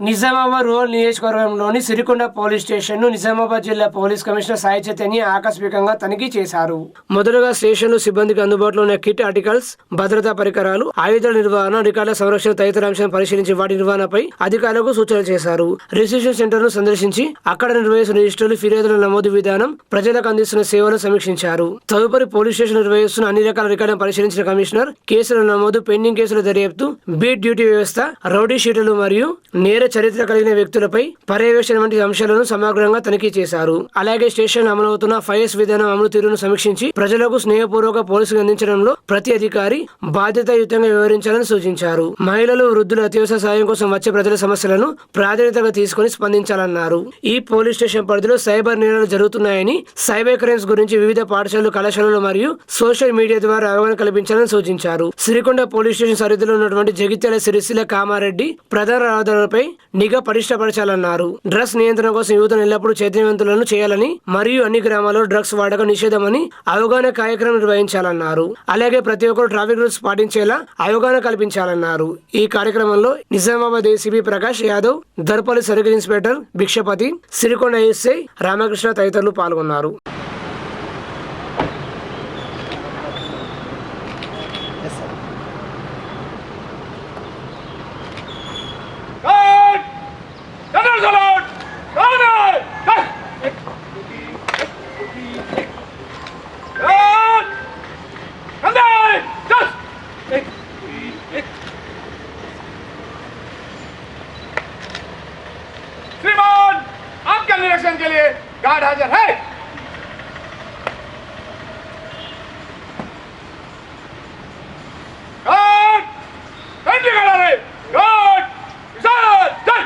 Nizamabad rural నియోజకవర్గంలోని Sirikonda police station ను నిజామాబాద్ జిల్లా పోలీస్ కమిషనర్ సాయి చైతన్య ఆకస్మికంగా తనిఖీ చేశారు. మొదటగా స్టేషన్ సిబ్బందికి అందుబాటులో ఉన్న కిట్ ఆర్టికల్స్, భద్రతా పరికరాలు, ఆయుధాల నిర్వహణ, రికార్డుల సంరక్షణ తదితర అంశాలను పరిశీలించి వాటి నిర్వహణపై అధికారులకు సూచనలు చేశారు. రిజిస్ట్రేషన్ సెంటర్ ను సందర్శించి అక్కడ నిర్వహిస్తున్న రిజిస్టర్లు, ఫిర్యాదుల నమోదు విధానం, ప్రజలకు అందిస్తున్న సేవలను సమీక్షించారు. తదుపరి పోలీస్ స్టేషన్ నిర్వహిస్తున్న అన్ని రకాల రికార్డులను పరిశీలించిన కమిషనర్ కేసుల నమోదు, పెండింగ్ కేసుల దర్యాప్తు, బీట్ డ్యూటీ వ్యవస్థ, రౌడీ షీటులు మరియు నేర చరిత్ర కలిగిన వ్యక్తులపై పర్యవేక్షణ వంటి అంశాలను సమగ్రంగా తనిఖీ చేశారు. అలాగే స్టేషన్ అమలవుతున్న 5S విధానం అమలు తీరును సమీక్షించి ప్రజలకు స్నేహపూర్వక పోలీసులు అందించడంలో ప్రతి అధికారి బాధ్యతాయుతంగా వ్యవహరించాలని సూచించారు. మహిళలు, వృద్ధులు అత్యవసర సాయం కోసం వచ్చే ప్రజల సమస్యలను ప్రాధాన్యతగా తీసుకుని స్పందించాలన్నారు. ఈ పోలీస్ స్టేషన్ పరిధిలో సైబర్ నేరాలు జరుగుతున్నాయని, సైబర్ క్రైమ్స్ గురించి వివిధ పాఠశాలలు, కళాశాలలు మరియు సోషల్ మీడియా ద్వారా అవగాహన కల్పించాలని సూచించారు. సిరికొండ పోలీస్ స్టేషన్ సరిహద్దులో ఉన్నటువంటి జగిత్యాల, సిరిసిల్ల, కామారెడ్డి ప్రధాన రహదారులపై నిఘా పటిష్టపరచాలన్నారు. డ్రగ్స్ నియంత్రణ కోసం యువతను ఎల్లప్పుడూ చైతన్యవంతులను చేయాలని మరియు అన్ని గ్రామాల్లో డ్రగ్స్ వాడకం నిషేధమని అవగాహన కార్యక్రమం నిర్వహించాలన్నారు. అలాగే ప్రతి ఒక్కరు ట్రాఫిక్ రూల్స్ పాటించేలా అవగాహన కల్పించాలన్నారు. ఈ కార్యక్రమంలో Nizamabad ACP Prakash Yadav, Darpalli circle inspector Bhikshapathi, Sirikonda SI Ramakrishna తదితరులు పాల్గొన్నారు. श्रीमान, आपके निरीक्षण के लिए गार्ड हाजिर है। गार्ड, कंट्री गार्ड आ रहे। गार्ड, सर, चल।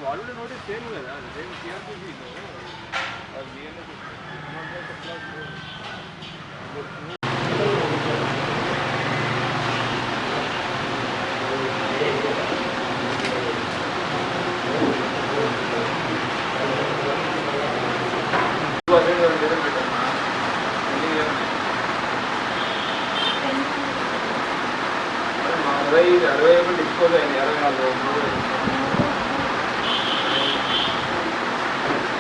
వాళ్ళు నోటీస్ సేమ్ కదా, సేమ్ టీఆర్పీలో అరవై డిస్పోజ్ అయింది, 24